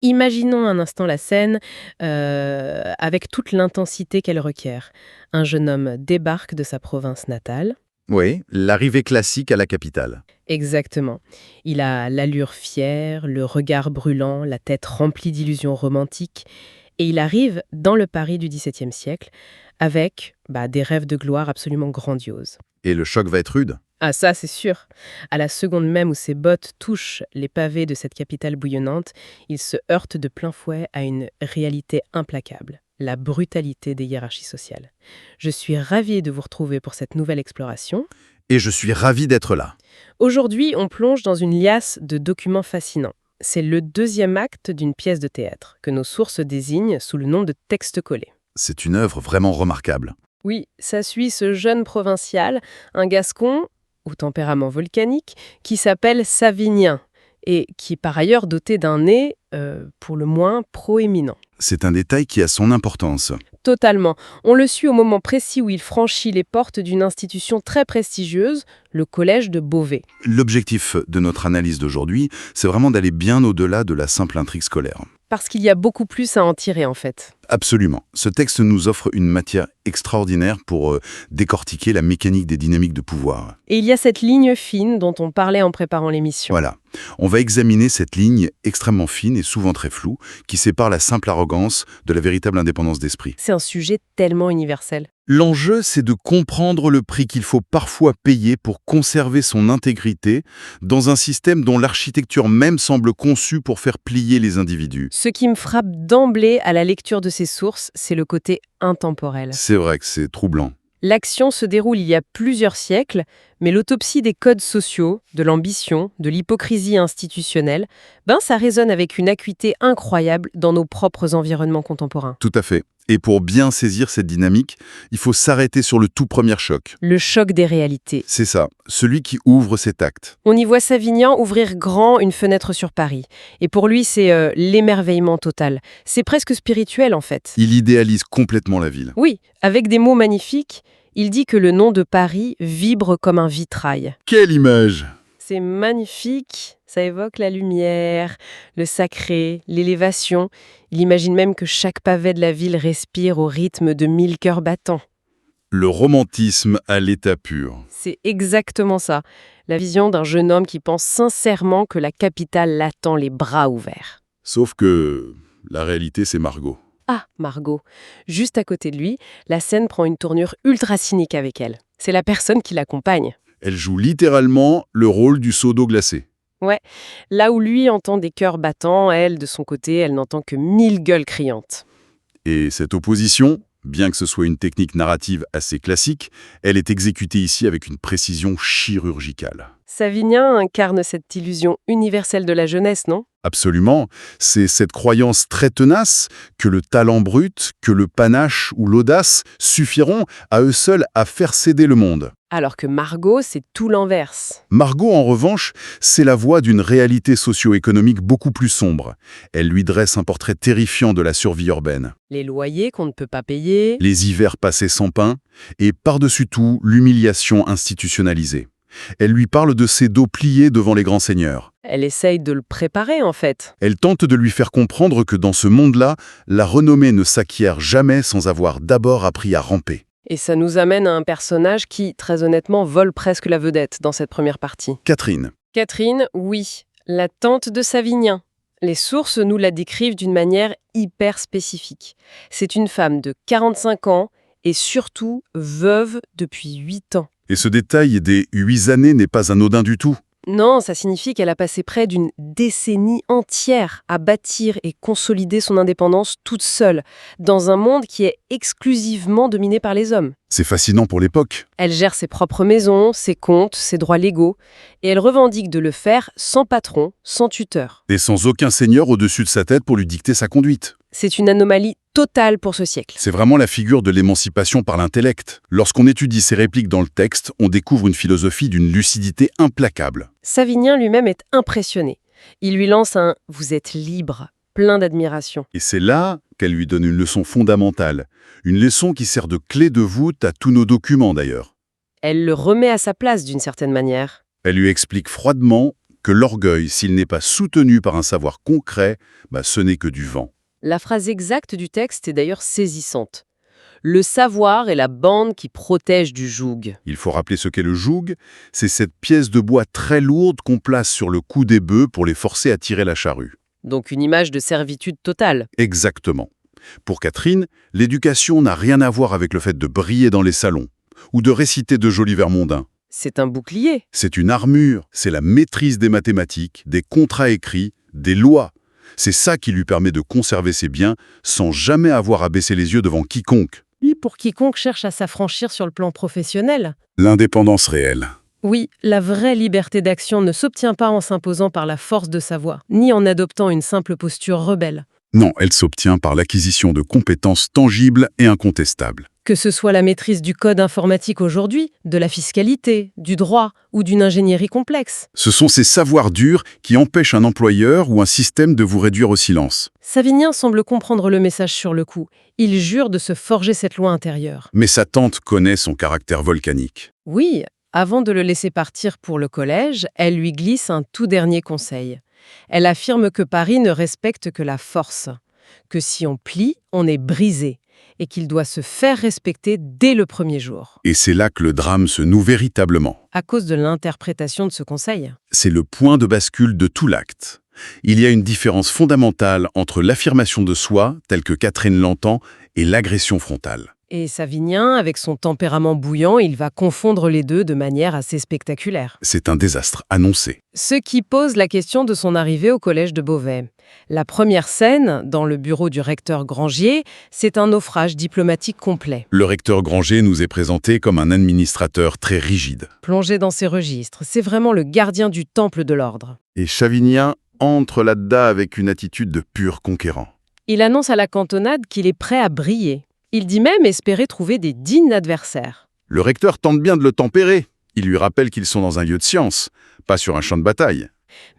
Imaginons un instant la scène avec toute l'intensité qu'elle requiert. Un jeune homme débarque de sa province natale. Oui, l'arrivée classique à la capitale. Exactement. Il a l'allure fière, le regard brûlant, la tête remplie d'illusions romantiques. Et il arrive dans le Paris du XVIIe siècle avec des rêves de gloire absolument grandioses. Et le choc va être rude. Ah ça, c'est sûr. À la seconde même où ses bottes touchent les pavés de cette capitale bouillonnante, il se heurte de plein fouet à une réalité implacable, la brutalité des hiérarchies sociales. Je suis ravie de vous retrouver pour cette nouvelle exploration. Et je suis ravi d'être là. Aujourd'hui, on plonge dans une liasse de documents fascinants. C'est le deuxième acte d'une pièce de théâtre, que nos sources désignent sous le nom de texte collé. C'est une œuvre vraiment remarquable. Oui, ça suit ce jeune provincial, un Gascon, au tempérament volcanique, qui s'appelle Savinien, et qui est par ailleurs doté d'un nez, pour le moins, proéminent. C'est un détail qui a son importance. Totalement. On le suit au moment précis où il franchit les portes d'une institution très prestigieuse, le collège de Beauvais. L'objectif de notre analyse d'aujourd'hui, c'est vraiment d'aller bien au-delà de la simple intrigue scolaire. Parce qu'il y a beaucoup plus à en tirer, en fait. Absolument. Ce texte nous offre une matière extraordinaire pour décortiquer la mécanique des dynamiques de pouvoir. Et il y a cette ligne fine dont on parlait en préparant l'émission. Voilà. On va examiner cette ligne extrêmement fine et souvent très floue qui sépare la simple arrogance de la véritable indépendance d'esprit. C'est un sujet tellement universel. L'enjeu, c'est de comprendre le prix qu'il faut parfois payer pour conserver son intégrité dans un système dont l'architecture même semble conçue pour faire plier les individus. Ce qui me frappe d'emblée à la lecture de ces sources, c'est le côté intemporel. C'est vrai que c'est troublant. L'action se déroule il y a plusieurs siècles, mais l'autopsie des codes sociaux, de l'ambition, de l'hypocrisie institutionnelle, ça résonne avec une acuité incroyable dans nos propres environnements contemporains. Tout à fait. Et pour bien saisir cette dynamique, il faut s'arrêter sur le tout premier choc. Le choc des réalités. C'est ça, celui qui ouvre cet acte. On y voit Savinien ouvrir grand une fenêtre sur Paris. Et pour lui, c'est l'émerveillement total. C'est presque spirituel, en fait. Il idéalise complètement la ville. Oui, avec des mots magnifiques, il dit que le nom de Paris vibre comme un vitrail. Quelle image! C'est magnifique, ça évoque la lumière, le sacré, l'élévation. Il imagine même que chaque pavé de la ville respire au rythme de 1000 cœurs battants. Le romantisme à l'état pur. C'est exactement ça, la vision d'un jeune homme qui pense sincèrement que la capitale l'attend les bras ouverts. Sauf que la réalité, c'est Margot. Ah, Margot. Juste à côté de lui, la scène prend une tournure ultra cynique avec elle. C'est la personne qui l'accompagne. Elle joue littéralement le rôle du seau d'eau glacée. Ouais, là où lui entend des cœurs battants, elle, de son côté, elle n'entend que 1000 gueules criantes. Et cette opposition, bien que ce soit une technique narrative assez classique, elle est exécutée ici avec une précision chirurgicale. Savinien incarne cette illusion universelle de la jeunesse, non ? Absolument, c'est cette croyance très tenace que le talent brut, que le panache ou l'audace suffiront à eux seuls à faire céder le monde. Alors que Margot, c'est tout l'inverse. Margot, en revanche, c'est la voix d'une réalité socio-économique beaucoup plus sombre. Elle lui dresse un portrait terrifiant de la survie urbaine. Les loyers qu'on ne peut pas payer. Les hivers passés sans pain, et par-dessus tout, l'humiliation institutionnalisée. Elle lui parle de ses dos pliés devant les grands seigneurs. Elle essaye de le préparer, en fait. Elle tente de lui faire comprendre que dans ce monde-là, la renommée ne s'acquiert jamais sans avoir d'abord appris à ramper. Et ça nous amène à un personnage qui, très honnêtement, vole presque la vedette dans cette première partie. Catherine. Catherine, oui, la tante de Savinien. Les sources nous la décrivent d'une manière hyper spécifique. C'est une femme de 45 ans et surtout veuve depuis 8 ans. Et ce détail des 8 années n'est pas anodin du tout. Non, ça signifie qu'elle a passé près d'une décennie entière à bâtir et consolider son indépendance toute seule, dans un monde qui est exclusivement dominé par les hommes. C'est fascinant pour l'époque. Elle gère ses propres maisons, ses comptes, ses droits légaux, et elle revendique de le faire sans patron, sans tuteur. Et sans aucun seigneur au-dessus de sa tête pour lui dicter sa conduite. C'est une anomalie totale pour ce siècle. C'est vraiment la figure de l'émancipation par l'intellect. Lorsqu'on étudie ses répliques dans le texte, on découvre une philosophie d'une lucidité implacable. Savinien lui-même est impressionné. Il lui lance un « vous êtes libre », plein d'admiration. Et c'est là qu'elle lui donne une leçon fondamentale. Une leçon qui sert de clé de voûte à tous nos documents d'ailleurs. Elle le remet à sa place d'une certaine manière. Elle lui explique froidement que l'orgueil, s'il n'est pas soutenu par un savoir concret, ce n'est que du vent. La phrase exacte du texte est d'ailleurs saisissante. Le savoir est la bande qui protège du joug. Il faut rappeler ce qu'est le joug, c'est cette pièce de bois très lourde qu'on place sur le cou des bœufs pour les forcer à tirer la charrue. Donc une image de servitude totale. Exactement. Pour Catherine, l'éducation n'a rien à voir avec le fait de briller dans les salons ou de réciter de jolis vers mondains. C'est un bouclier. C'est une armure, c'est la maîtrise des mathématiques, des contrats écrits, des lois. C'est ça qui lui permet de conserver ses biens sans jamais avoir à baisser les yeux devant quiconque. Et pour quiconque cherche à s'affranchir sur le plan professionnel. L'indépendance réelle. Oui, la vraie liberté d'action ne s'obtient pas en s'imposant par la force de sa voix, ni en adoptant une simple posture rebelle. Non, elle s'obtient par l'acquisition de compétences tangibles et incontestables. Que ce soit la maîtrise du code informatique aujourd'hui, de la fiscalité, du droit ou d'une ingénierie complexe. Ce sont ces savoirs durs qui empêchent un employeur ou un système de vous réduire au silence. Savinien semble comprendre le message sur le coup. Il jure de se forger cette loi intérieure. Mais sa tante connaît son caractère volcanique. Oui, avant de le laisser partir pour le collège, elle lui glisse un tout dernier conseil. Elle affirme que Paris ne respecte que la force, que si on plie, on est brisé, et qu'il doit se faire respecter dès le premier jour. Et c'est là que le drame se noue véritablement. À cause de l'interprétation de ce conseil. C'est le point de bascule de tout l'acte. Il y a une différence fondamentale entre l'affirmation de soi, telle que Catherine l'entend, et l'agression frontale. Et Savinien, avec son tempérament bouillant, il va confondre les deux de manière assez spectaculaire. C'est un désastre annoncé. Ce qui pose la question de son arrivée au collège de Beauvais. La première scène, dans le bureau du recteur Grangier, c'est un naufrage diplomatique complet. Le recteur Grangier nous est présenté comme un administrateur très rigide. Plongé dans ses registres, c'est vraiment le gardien du temple de l'ordre. Et Savinien entre là-dedans avec une attitude de pur conquérant. Il annonce à la cantonade qu'il est prêt à briller. Il dit même espérer trouver des dignes adversaires. Le recteur tente bien de le tempérer. Il lui rappelle qu'ils sont dans un lieu de science, pas sur un champ de bataille.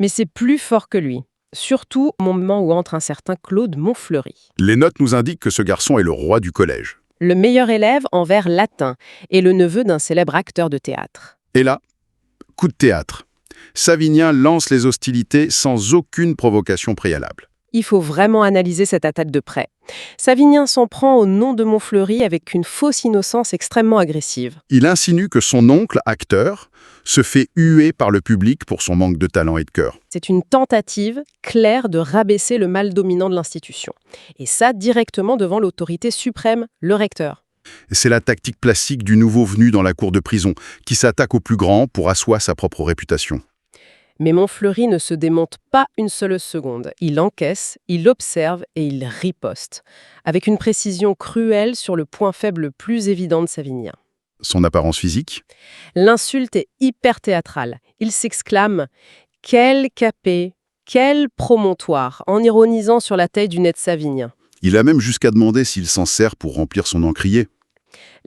Mais c'est plus fort que lui. Surtout au moment où entre un certain Claude Montfleury. Les notes nous indiquent que ce garçon est le roi du collège. Le meilleur élève en vers latin et le neveu d'un célèbre acteur de théâtre. Et là, coup de théâtre. Savinien lance les hostilités sans aucune provocation préalable. Il faut vraiment analyser cette attaque de près. Savinien s'en prend au nom de Montfleury avec une fausse innocence extrêmement agressive. Il insinue que son oncle, acteur, se fait huer par le public pour son manque de talent et de cœur. C'est une tentative claire de rabaisser le mal dominant de l'institution. Et ça directement devant l'autorité suprême, le recteur. C'est la tactique classique du nouveau venu dans la cour de prison, qui s'attaque au plus grand pour asseoir sa propre réputation. Mais Montfleury ne se démonte pas une seule seconde. Il encaisse, il observe et il riposte, avec une précision cruelle sur le point faible le plus évident de Savinien. Son apparence physique? L'insulte est hyper théâtrale. Il s'exclame « Quel capé, quel promontoire !» en ironisant sur la taille du nez de Savinien. Il a même jusqu'à demander s'il s'en sert pour remplir son encrier.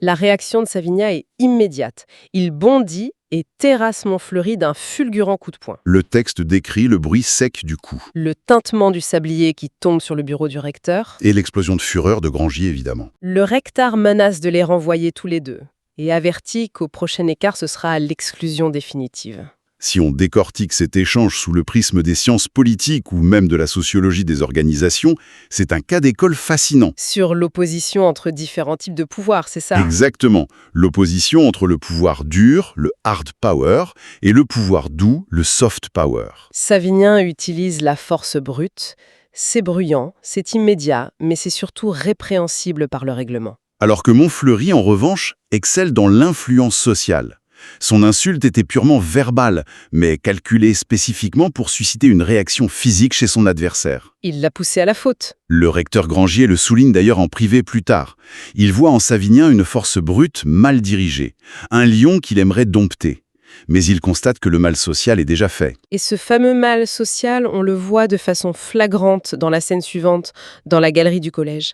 La réaction de Savinien est immédiate. Il bondit et terrasse Montfleury d'un fulgurant coup de poing. Le texte décrit le bruit sec du coup. Le tintement du sablier qui tombe sur le bureau du recteur. Et l'explosion de fureur de Grangier, évidemment. Le recteur menace de les renvoyer tous les deux et avertit qu'au prochain écart, ce sera à l'exclusion définitive. Si on décortique cet échange sous le prisme des sciences politiques ou même de la sociologie des organisations, c'est un cas d'école fascinant. Sur l'opposition entre différents types de pouvoirs, c'est ça? Exactement. L'opposition entre le pouvoir dur, le hard power, et le pouvoir doux, le soft power. Savinien utilise la force brute. C'est bruyant, c'est immédiat, mais c'est surtout répréhensible par le règlement. Alors que Montfleury, en revanche, excelle dans l'influence sociale. Son insulte était purement verbale, mais calculée spécifiquement pour susciter une réaction physique chez son adversaire. Il l'a poussé à la faute. Le recteur Grangier le souligne d'ailleurs en privé plus tard. Il voit en Savinien une force brute mal dirigée, un lion qu'il aimerait dompter. Mais il constate que le mal social est déjà fait. Et ce fameux mal social, on le voit de façon flagrante dans la scène suivante, dans la galerie du collège.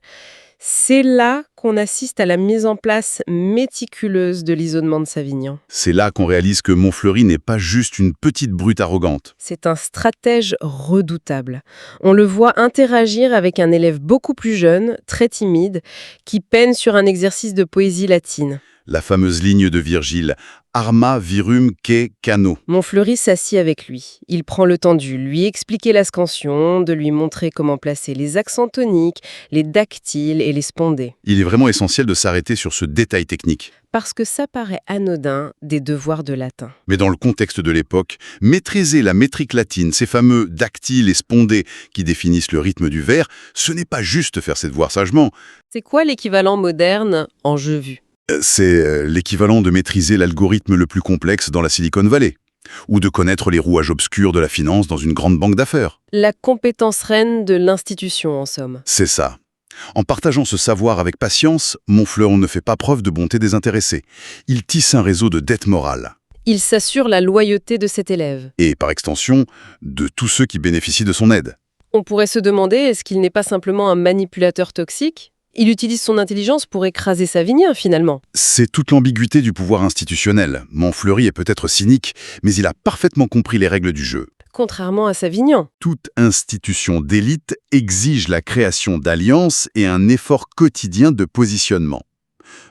C'est là qu'on assiste à la mise en place méticuleuse de l'isolement de Savinien. C'est là qu'on réalise que Montfleury n'est pas juste une petite brute arrogante. C'est un stratège redoutable. On le voit interagir avec un élève beaucoup plus jeune, très timide, qui peine sur un exercice de poésie latine. La fameuse ligne de Virgile, Arma virum que cano. Montfleury s'assied avec lui. Il prend le temps de lui expliquer la scansion, de lui montrer comment placer les accents toniques, les dactyles et les spondés. Il est vraiment essentiel de s'arrêter sur ce détail technique. Parce que ça paraît anodin des devoirs de latin. Mais dans le contexte de l'époque, maîtriser la métrique latine, ces fameux dactyles et spondés qui définissent le rythme du vers, ce n'est pas juste faire ses devoirs sagement. C'est quoi l'équivalent moderne en jeu vu? C'est l'équivalent de maîtriser l'algorithme le plus complexe dans la Silicon Valley, ou de connaître les rouages obscurs de la finance dans une grande banque d'affaires. La compétence reine de l'institution, en somme. C'est ça. En partageant ce savoir avec patience, Montfleury ne fait pas preuve de bonté désintéressée. Il tisse un réseau de dette morale. Il s'assure la loyauté de cet élève. Et par extension, de tous ceux qui bénéficient de son aide. On pourrait se demander, est-ce qu'il n'est pas simplement un manipulateur toxique? Il utilise son intelligence pour écraser Savinien, finalement. C'est toute l'ambiguïté du pouvoir institutionnel. Montfleury est peut-être cynique, mais il a parfaitement compris les règles du jeu. Contrairement à Savinien. Toute institution d'élite exige la création d'alliances et un effort quotidien de positionnement.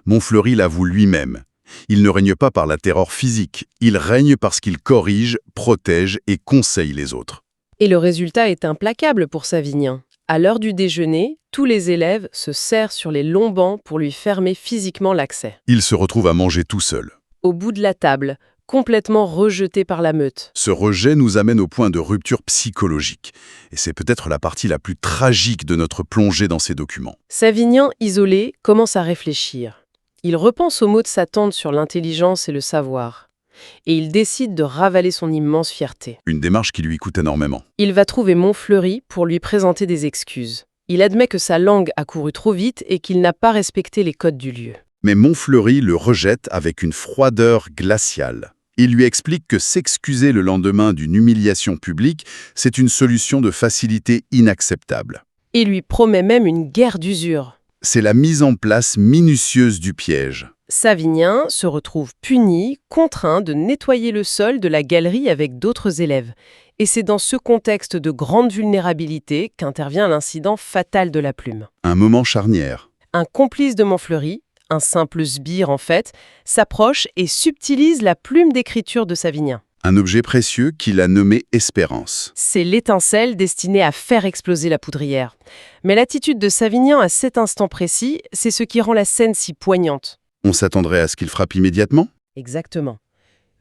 Montfleury l'avoue lui-même. Il ne règne pas par la terreur physique, il règne parce qu'il corrige, protège et conseille les autres. Et le résultat est implacable pour Savinien. À l'heure du déjeuner, tous les élèves se serrent sur les longs bancs pour lui fermer physiquement l'accès. Il se retrouve à manger tout seul. Au bout de la table, complètement rejeté par la meute. Ce rejet nous amène au point de rupture psychologique. Et c'est peut-être la partie la plus tragique de notre plongée dans ces documents. Savinien, isolé, commence à réfléchir. Il repense aux mots de sa tante sur l'intelligence et le savoir. Et il décide de ravaler son immense fierté. Une démarche qui lui coûte énormément. Il va trouver Montfleury pour lui présenter des excuses. Il admet que sa langue a couru trop vite et qu'il n'a pas respecté les codes du lieu. Mais Montfleury le rejette avec une froideur glaciale. Il lui explique que s'excuser le lendemain d'une humiliation publique, c'est une solution de facilité inacceptable. Et lui promet même une guerre d'usure. C'est la mise en place minutieuse du piège. Savinien se retrouve puni, contraint de nettoyer le sol de la galerie avec d'autres élèves. Et c'est dans ce contexte de grande vulnérabilité qu'intervient l'incident fatal de la plume. Un moment charnière. Un complice de Montfleury, un simple sbire en fait, s'approche et subtilise la plume d'écriture de Savinien. Un objet précieux qu'il a nommé Espérance. C'est l'étincelle destinée à faire exploser la poudrière. Mais l'attitude de Savinien à cet instant précis, c'est ce qui rend la scène si poignante. On s'attendrait à ce qu'il frappe immédiatement ? Exactement.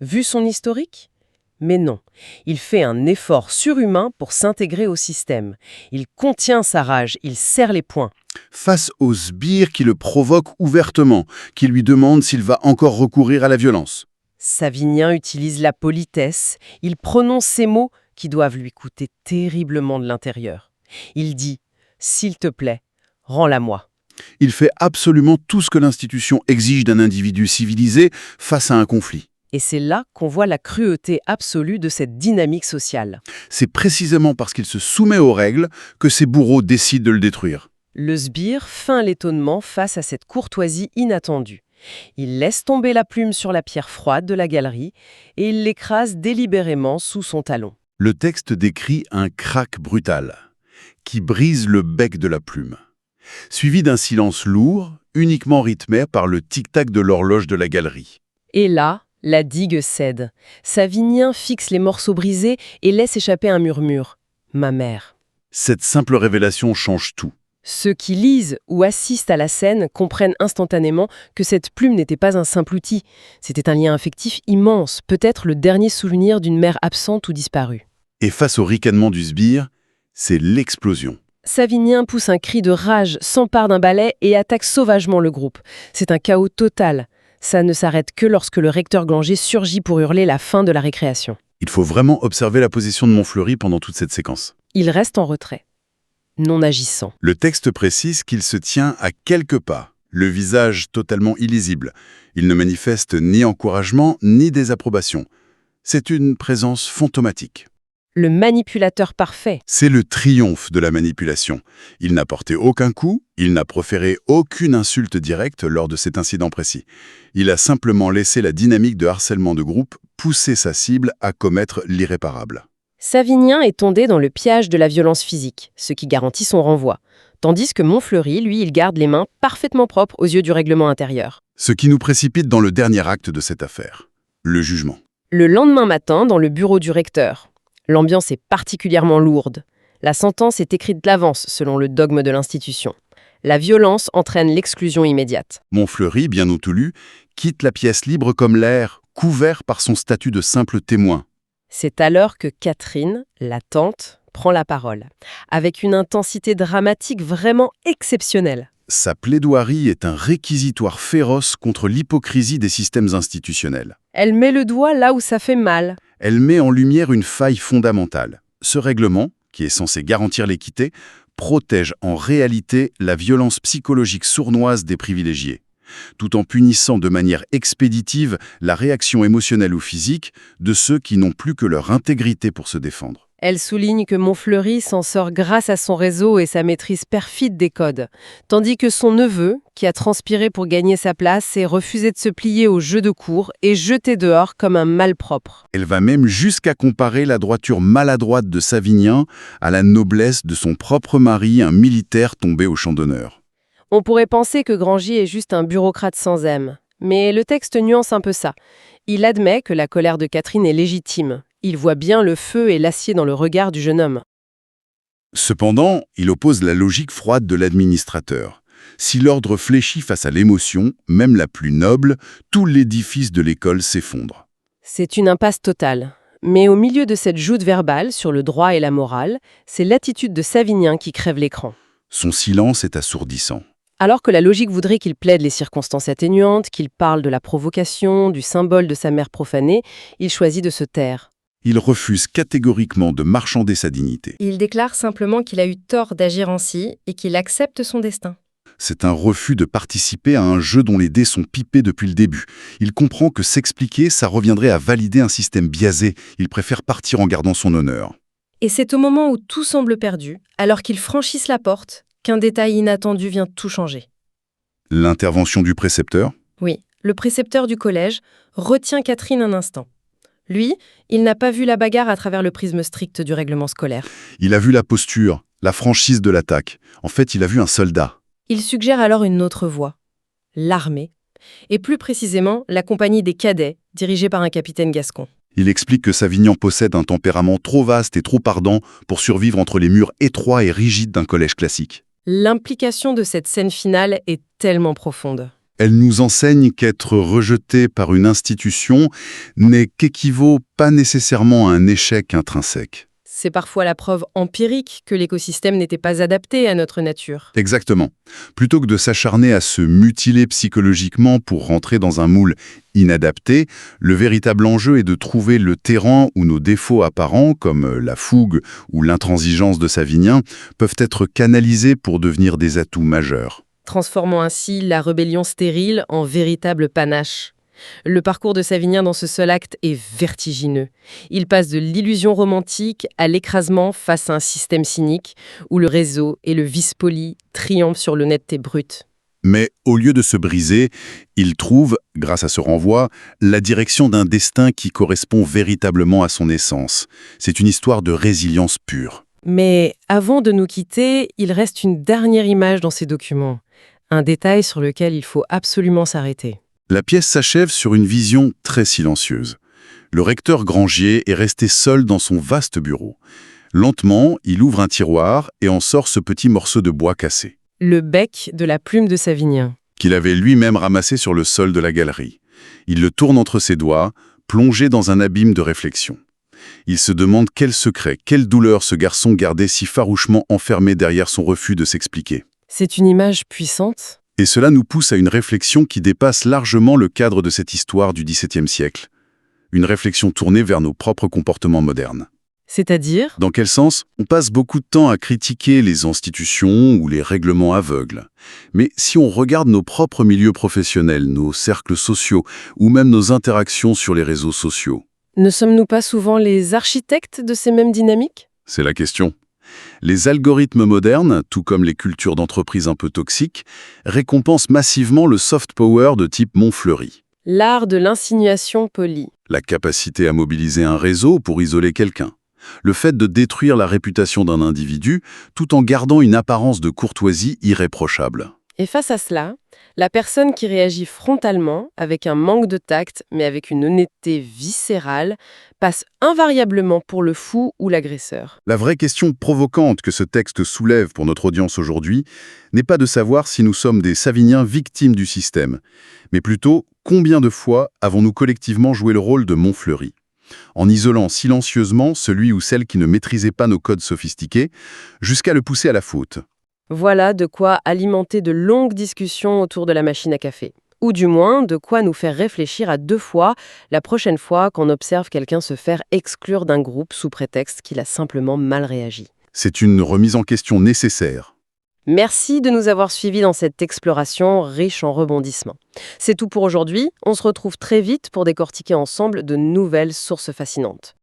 Vu son historique ? Mais non. Il fait un effort surhumain pour s'intégrer au système. Il contient sa rage, il serre les poings. Face au sbire qui le provoque ouvertement, qui lui demande s'il va encore recourir à la violence. Savinien utilise la politesse, il prononce ces mots qui doivent lui coûter terriblement de l'intérieur. Il dit « S'il te plaît, rends-la-moi ». Il fait absolument tout ce que l'institution exige d'un individu civilisé face à un conflit. Et c'est là qu'on voit la cruauté absolue de cette dynamique sociale. C'est précisément parce qu'il se soumet aux règles que ses bourreaux décident de le détruire. Le sbire feint l'étonnement face à cette courtoisie inattendue. Il laisse tomber la plume sur la pierre froide de la galerie et il l'écrase délibérément sous son talon. Le texte décrit un crack brutal qui brise le bec de la plume, suivi d'un silence lourd, uniquement rythmé par le tic-tac de l'horloge de la galerie. Et là, la digue cède. Savinien fixe les morceaux brisés et laisse échapper un murmure. « Ma mère ». Cette simple révélation change tout. Ceux qui lisent ou assistent à la scène comprennent instantanément que cette plume n'était pas un simple outil. C'était un lien affectif immense, peut-être le dernier souvenir d'une mère absente ou disparue. Et face au ricanement du sbire, c'est l'explosion. Savinien pousse un cri de rage, s'empare d'un balai et attaque sauvagement le groupe. C'est un chaos total. Ça ne s'arrête que lorsque le recteur Glanger surgit pour hurler la fin de la récréation. Il faut vraiment observer la position de Montfleury pendant toute cette séquence. Il reste en retrait, non agissant. Le texte précise qu'il se tient à quelques pas, le visage totalement illisible. Il ne manifeste ni encouragement ni désapprobation. C'est une présence fantomatique. Le manipulateur parfait. C'est le triomphe de la manipulation. Il n'a porté aucun coup, il n'a proféré aucune insulte directe lors de cet incident précis. Il a simplement laissé la dynamique de harcèlement de groupe pousser sa cible à commettre l'irréparable. Savinien est tombé dans le piège de la violence physique, ce qui garantit son renvoi. Tandis que Montfleury, lui, il garde les mains parfaitement propres aux yeux du règlement intérieur. Ce qui nous précipite dans le dernier acte de cette affaire, le jugement. Le lendemain matin, dans le bureau du recteur, l'ambiance est particulièrement lourde. La sentence est écrite d'avance selon le dogme de l'institution. La violence entraîne l'exclusion immédiate. Montfleury, bien entendu, quitte la pièce libre comme l'air, couvert par son statut de simple témoin. C'est alors que Catherine, la tante, prend la parole, avec une intensité dramatique vraiment exceptionnelle. Sa plaidoirie est un réquisitoire féroce contre l'hypocrisie des systèmes institutionnels. Elle met le doigt là où ça fait mal. Elle met en lumière une faille fondamentale. Ce règlement, qui est censé garantir l'équité, protège en réalité la violence psychologique sournoise des privilégiés, tout en punissant de manière expéditive la réaction émotionnelle ou physique de ceux qui n'ont plus que leur intégrité pour se défendre. Elle souligne que Montfleury s'en sort grâce à son réseau et sa maîtrise perfide des codes, tandis que son neveu, qui a transpiré pour gagner sa place, s'est refusé de se plier au jeu de cour et jeté dehors comme un malpropre. Elle va même jusqu'à comparer la droiture maladroite de Savinien à la noblesse de son propre mari, un militaire tombé au champ d'honneur. On pourrait penser que Grangier est juste un bureaucrate sans âme, mais le texte nuance un peu ça. Il admet que la colère de Catherine est légitime. Il voit bien le feu et l'acier dans le regard du jeune homme. Cependant, il oppose la logique froide de l'administrateur. Si l'ordre fléchit face à l'émotion, même la plus noble, tout l'édifice de l'école s'effondre. C'est une impasse totale. Mais au milieu de cette joute verbale sur le droit et la morale, c'est l'attitude de Savinien qui crève l'écran. Son silence est assourdissant. Alors que la logique voudrait qu'il plaide les circonstances atténuantes, qu'il parle de la provocation, du symbole de sa mère profanée, il choisit de se taire. Il refuse catégoriquement de marchander sa dignité. Il déclare simplement qu'il a eu tort d'agir ainsi et qu'il accepte son destin. C'est un refus de participer à un jeu dont les dés sont pipés depuis le début. Il comprend que s'expliquer, ça reviendrait à valider un système biaisé. Il préfère partir en gardant son honneur. Et c'est au moment où tout semble perdu, alors qu'ils franchissent la porte, qu'un détail inattendu vient tout changer. L'intervention du précepteur ? Oui, le précepteur du collège retient Catherine un instant. Lui, il n'a pas vu la bagarre à travers le prisme strict du règlement scolaire. Il a vu la posture, la franchise de l'attaque. En fait, il a vu un soldat. Il suggère alors une autre voie, l'armée, et plus précisément la compagnie des cadets, dirigée par un capitaine gascon. Il explique que Savinien possède un tempérament trop vaste et trop ardent pour survivre entre les murs étroits et rigides d'un collège classique. L'implication de cette scène finale est tellement profonde. Elle nous enseigne qu'être rejeté par une institution qu'équivaut pas nécessairement à un échec intrinsèque. C'est parfois la preuve empirique que l'écosystème n'était pas adapté à notre nature. Exactement. Plutôt que de s'acharner à se mutiler psychologiquement pour rentrer dans un moule inadapté, le véritable enjeu est de trouver le terrain où nos défauts apparents, comme la fougue ou l'intransigeance de Savinien, peuvent être canalisés pour devenir des atouts majeurs. Transformant ainsi la rébellion stérile en véritable panache. Le parcours de Savinien dans ce seul acte est vertigineux. Il passe de l'illusion romantique à l'écrasement face à un système cynique où le réseau et le vice poli triomphent sur l'honnêteté brute. Mais au lieu de se briser, il trouve, grâce à ce renvoi, la direction d'un destin qui correspond véritablement à son essence. C'est une histoire de résilience pure. Mais avant de nous quitter, il reste une dernière image dans ces documents. Un détail sur lequel il faut absolument s'arrêter. La pièce s'achève sur une vision très silencieuse. Le recteur Grangier est resté seul dans son vaste bureau. Lentement, il ouvre un tiroir et en sort ce petit morceau de bois cassé. Le bec de la plume de Savinien. Qu'il avait lui-même ramassé sur le sol de la galerie. Il le tourne entre ses doigts, plongé dans un abîme de réflexion. Il se demande quel secret, quelle douleur ce garçon gardait si farouchement enfermé derrière son refus de s'expliquer. C'est une image puissante. Et cela nous pousse à une réflexion qui dépasse largement le cadre de cette histoire du XVIIe siècle. Une réflexion tournée vers nos propres comportements modernes. C'est-à-dire ? Dans quel sens ? On passe beaucoup de temps à critiquer les institutions ou les règlements aveugles. Mais si on regarde nos propres milieux professionnels, nos cercles sociaux, ou même nos interactions sur les réseaux sociaux, ne sommes-nous pas souvent les architectes de ces mêmes dynamiques ? C'est la question. Les algorithmes modernes, tout comme les cultures d'entreprise un peu toxiques, récompensent massivement le soft power de type Montfleury. L'art de l'insinuation polie. La capacité à mobiliser un réseau pour isoler quelqu'un. Le fait de détruire la réputation d'un individu tout en gardant une apparence de courtoisie irréprochable. Et face à cela, la personne qui réagit frontalement, avec un manque de tact, mais avec une honnêteté viscérale, passe invariablement pour le fou ou l'agresseur. La vraie question provocante que ce texte soulève pour notre audience aujourd'hui n'est pas de savoir si nous sommes des Saviniens victimes du système, mais plutôt combien de fois avons-nous collectivement joué le rôle de Montfleury, en isolant silencieusement celui ou celle qui ne maîtrisait pas nos codes sophistiqués, jusqu'à le pousser à la faute. Voilà de quoi alimenter de longues discussions autour de la machine à café. Ou du moins, de quoi nous faire réfléchir à 2 fois la prochaine fois qu'on observe quelqu'un se faire exclure d'un groupe sous prétexte qu'il a simplement mal réagi. C'est une remise en question nécessaire. Merci de nous avoir suivis dans cette exploration riche en rebondissements. C'est tout pour aujourd'hui. On se retrouve très vite pour décortiquer ensemble de nouvelles sources fascinantes.